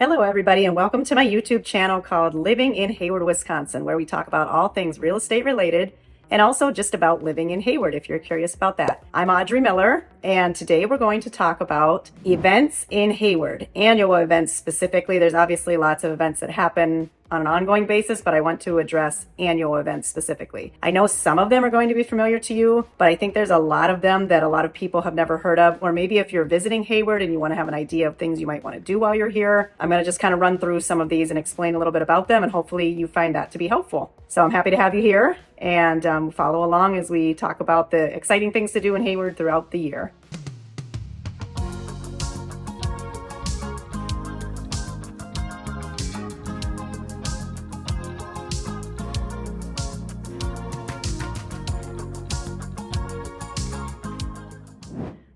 Hello, everybody, and welcome to my YouTube channel called Living in Hayward, Wisconsin, where we talk about all things real estate related and also just about living in Hayward if you're curious about that. I'm Audrey Miller, and today we're going to talk about events in Hayward, annual events specifically. There's obviously lots of events that happen on an ongoing basis, but I want to address annual events specifically. I know some of them are going to be familiar to you, but I think there's a lot of them that a lot of people have never heard of, or maybe if you're visiting Hayward and you want to have an idea of things you might want to do while you're here, I'm going to just kind of run through some of these and explain a little bit about them, and hopefully you find that to be helpful. So I'm happy to have you here, and follow along as we talk about the exciting things to do in Hayward throughout the year.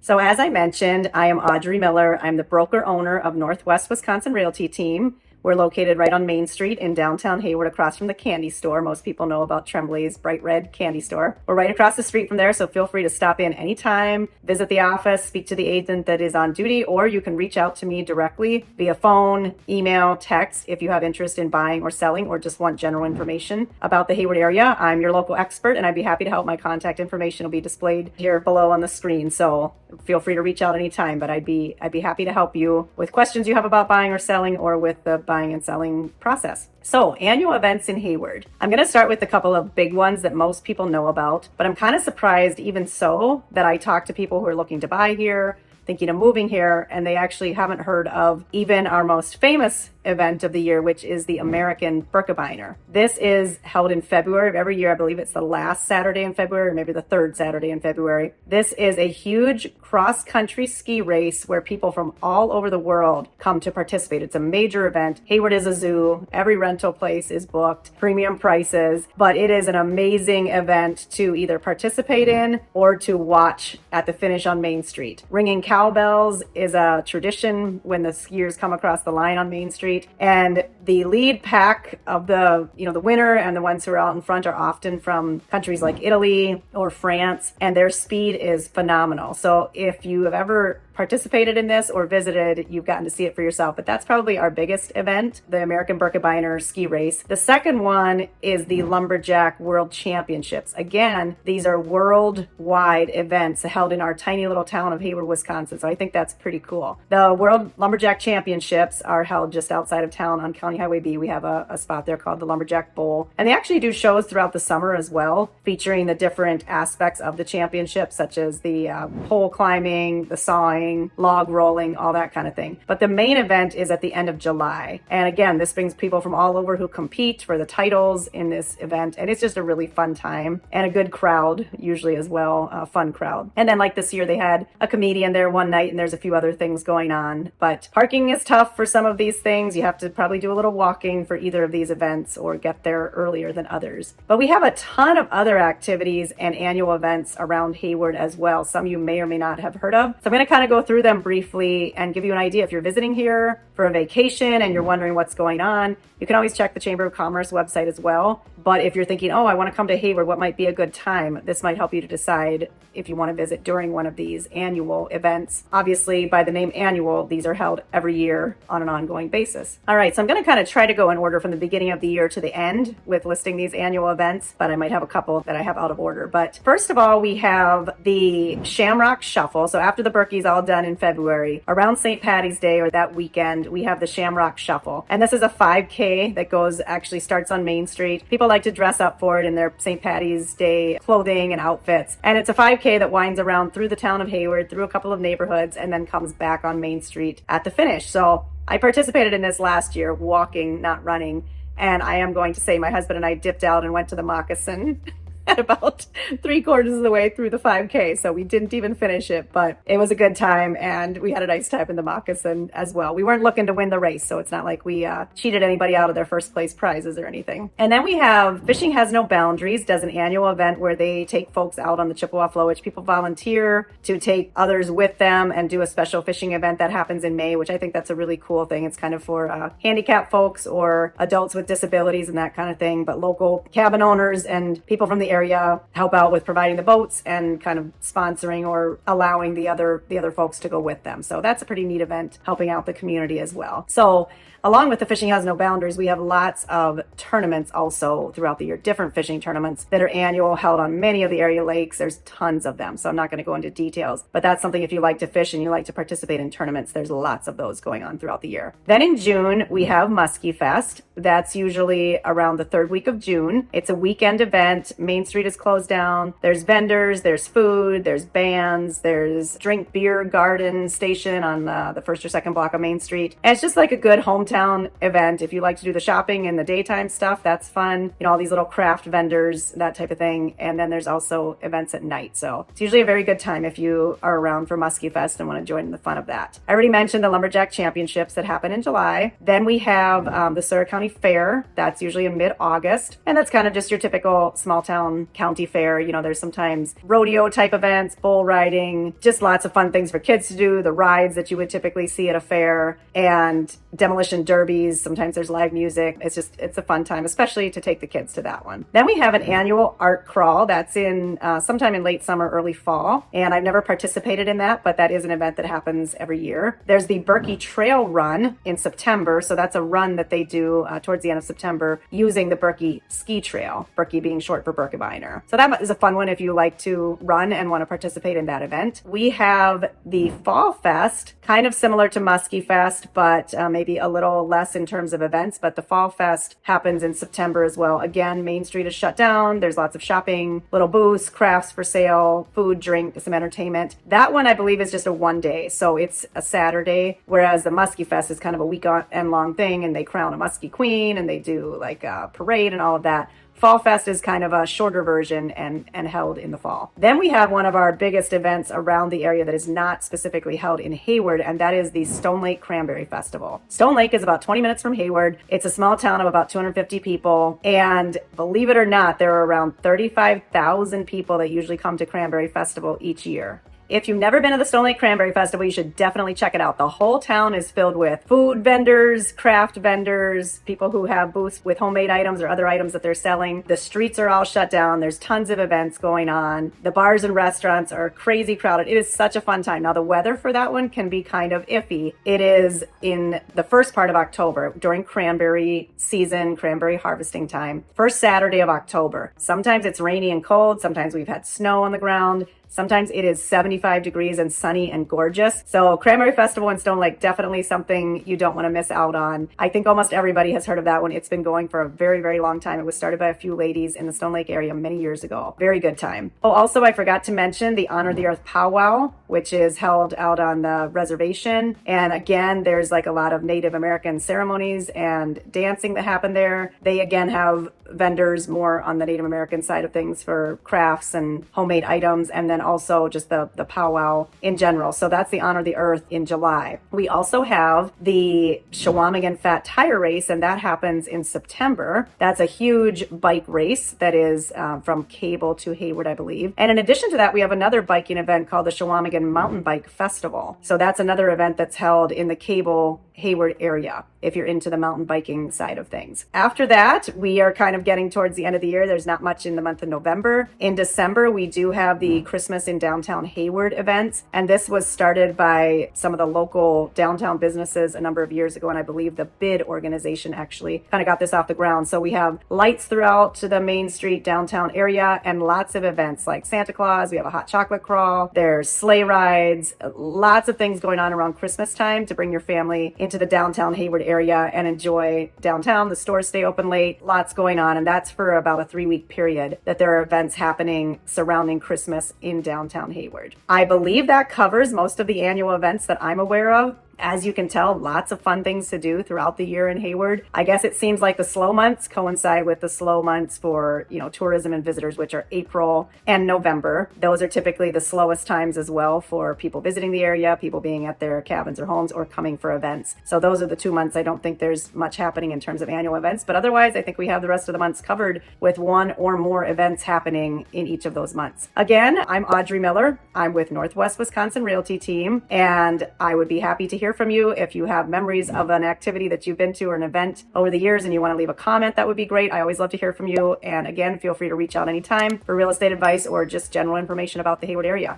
So as I mentioned, I am Audrey Miller. I'm the broker owner of Northwest Wisconsin Realty Team. We're located right on Main Street in downtown Hayward, across from the candy store. Most people know about Tremblay's bright red candy store. We're right across the street from there, so feel free to stop in anytime, visit the office, speak to the agent that is on duty, or you can reach out to me directly via phone, email, text if you have interest in buying or selling or just want general information about the Hayward area. I'm your local expert, and I'd be happy to help. My contact information will be displayed here below on the screen, so feel free to reach out anytime, but I'd be happy to help you with questions you have about buying or selling or with the buying and selling process. So, annual events in Hayward. I'm going to start with a couple of big ones that most people know about, but I'm kind of surprised even so that I talk to people who are looking to buy here, thinking of moving here, and they actually haven't heard of even our most famous event of the year, which is the American Birkebeiner. This is held in February of every year. I believe it's the last Saturday in February, or maybe the third Saturday in February. This is a huge cross-country ski race where people from all over the world come to participate. It's a major event. Hayward is a zoo. Every rental place is booked, premium prices, but it is an amazing event to either participate in or to watch at the finish on Main Street. Ringing cowbells is a tradition when the skiers come across the line on Main Street. And the lead pack of the winner and the ones who are out in front are often from countries like Italy or France, and their speed is phenomenal. So if you have ever participated in this or visited, you've gotten to see it for yourself. But that's probably our biggest event, the American Birkebeiner ski race. The second one is the Lumberjack World Championships. Again, these are worldwide events held in our tiny little town of Hayward, Wisconsin. So I think that's pretty cool. The World Lumberjack Championships are held just outside of town on County Highway B. We have a spot there called the Lumberjack Bowl. And they actually do shows throughout the summer as well, featuring the different aspects of the championship, such as the pole climbing, the sawing, log rolling, all that kind of thing. But the main event is at the end of July. And again, this brings people from all over who compete for the titles in this event. And it's just a really fun time and a good crowd, usually as well, a fun crowd. And then like this year, they had a comedian there one night, and there's a few other things going on. But parking is tough for some of these things. You have to probably do a little walking for either of these events or get there earlier than others. But we have a ton of other activities and annual events around Hayward as well. Some you may or may not have heard of. So I'm going to kind of go through them briefly and give you an idea. If you're visiting here for a vacation and you're wondering what's going on, you can always check the Chamber of Commerce website as well. But if you're thinking, oh, I want to come to Hayward, what might be a good time? This might help you to decide if you want to visit during one of these annual events. Obviously, by the name annual, these are held every year on an ongoing basis. All right, so I'm going to kind of try to go in order from the beginning of the year to the end with listing these annual events, but I might have a couple that I have out of order. But first of all, we have the Shamrock Shuffle. So after the Birkie's all done in February, around St. Patty's Day or that weekend, we have the Shamrock Shuffle. And this is a 5K that actually starts on Main Street. People like to dress up for it in their St. Patty's Day clothing and outfits. And it's a 5K that winds around through the town of Hayward, through a couple of neighborhoods, and then comes back on Main Street at the finish. So I participated in this last year, walking, not running. And I am going to say my husband and I dipped out and went to the Moccasin at about 3/4 of the way through the 5K. So we didn't even finish it, but it was a good time, and we had a nice time in the Moccasin as well. We weren't looking to win the race, so it's not like we cheated anybody out of their first place prizes or anything. And then we have Fishing Has No Boundaries, does an annual event where they take folks out on the Chippewa Flowage. People volunteer to take others with them and do a special fishing event that happens in May, which I think that's a really cool thing. It's kind of for handicapped folks or adults with disabilities and that kind of thing, but local cabin owners and people from the area help out with providing the boats and kind of sponsoring or allowing the other folks to go with them. So that's a pretty neat event, helping out the community as well. So Along with the Fishing Has No Boundaries, we have lots of tournaments also throughout the year, different fishing tournaments that are annual, held on many of the area lakes. There's tons of them, so I'm not going to go into details, but that's something if you like to fish and you like to participate in tournaments, there's lots of those going on throughout the year. Then in June, we have Muskie Fest. That's usually around the third week of June. It's a weekend event. Main Street is closed down. There's vendors, there's food, there's bands, there's drink beer garden station on the first or second block of Main Street. And it's just like a good hometown event. If you like to do the shopping and the daytime stuff, that's fun. You know, all these little craft vendors, that type of thing. And then there's also events at night. So it's usually a very good time if you are around for Muskie Fest and want to join in the fun of that. I already mentioned the Lumberjack Championships that happen in July. Then we have the Sawyer County Fair. That's usually in mid-August. And that's kind of just your typical small town county fair. You know, there's sometimes rodeo type events, bull riding, just lots of fun things for kids to do, the rides that you would typically see at a fair, and demolition derbies. Sometimes there's live music. It's a fun time, especially to take the kids to that one. Then we have an annual art crawl. That's in sometime in late summer, early fall. And I've never participated in that, but that is an event that happens every year. There's the Berkey Trail Run in September. So that's a run that they do towards the end of September using the Berkey Ski Trail, Berkey being short for Birkebeiner. So that is a fun one if you like to run and want to participate in that event. We have the Fall Fest, kind of similar to Muskie Fest, but maybe a little less in terms of events. But the Fall Fest happens in September as well. Again, Main Street is shut down. There's lots of shopping, little booths, crafts for sale, food, drink, some entertainment. That one, I believe, is just a one day. So it's a Saturday, whereas the Muskie Fest is kind of a weekend long thing, and they crown a Muskie Queen and they do like a parade and all of that. Fall Fest is kind of a shorter version and held in the fall. Then we have one of our biggest events around the area that is not specifically held in Hayward, and that is the Stone Lake Cranberry Festival. Stone Lake is about 20 minutes from Hayward. It's a small town of about 250 people, and believe it or not, there are around 35,000 people that usually come to Cranberry Festival each year. If you've never been to the Stone Lake Cranberry Festival, you should definitely check it out. The whole town is filled with food vendors, craft vendors, people who have booths with homemade items or other items that they're selling. The streets are all shut down. There's tons of events going on. The bars and restaurants are crazy crowded. It is such a fun time. Now, the weather for that one can be kind of iffy. It is in the first part of October during cranberry season, cranberry harvesting time, first Saturday of October. Sometimes it's rainy and cold. Sometimes we've had snow on the ground. Sometimes it is 75 degrees and sunny and gorgeous. So Cranberry Festival in Stone Lake, definitely something you don't want to miss out on. I think almost everybody has heard of that one. It's been going for a very, very long time. It was started by a few ladies in the Stone Lake area many years ago. Very good time. Oh, also, I forgot to mention the Honor the Earth Powwow, which is held out on the reservation. And again, there's like a lot of Native American ceremonies and dancing that happen there. They again have vendors more on the Native American side of things for crafts and homemade items, and then also just the powwow in general. So that's the Honor the Earth in July. We also have the Shawamigan Fat Tire Race, and that happens in September. That's a huge bike race that is from Cable to Hayward, I believe. And in addition to that, we have another biking event called the Shawamigan Mountain Bike Festival. So that's another event that's held in the Cable Hayward area, if you're into the mountain biking side of things. After that, we are kind of getting towards the end of the year. There's not much in the month of November. In December, we do have the Christmas in Downtown Hayward events, and this was started by some of the local downtown businesses a number of years ago, and I believe the BID organization actually kind of got this off the ground. So we have lights throughout the Main Street downtown area and lots of events like Santa Claus. We have a hot chocolate crawl. There's sleigh rides, lots of things going on around Christmas time to bring your family into the downtown Hayward area and enjoy downtown. The stores stay open late, lots going on, and that's for about a 3-week period that there are events happening surrounding Christmas in downtown Hayward. I believe that covers most of the annual events that I'm aware of. As you can tell, lots of fun things to do throughout the year in Hayward. I guess it seems like the slow months coincide with the slow months for, tourism and visitors, which are April and November. Those are typically the slowest times as well for people visiting the area, people being at their cabins or homes or coming for events. So those are the 2 months I don't think there's much happening in terms of annual events, but otherwise I think we have the rest of the months covered with one or more events happening in each of those months. Again, I'm Audrey Miller. I'm with Northwest Wisconsin Realty Team, and I would be happy to hear from you. If you have memories of an activity that you've been to or an event over the years and you want to leave a comment, that would be great. I always love to hear from you. And again, feel free to reach out anytime for real estate advice or just general information about the Hayward area.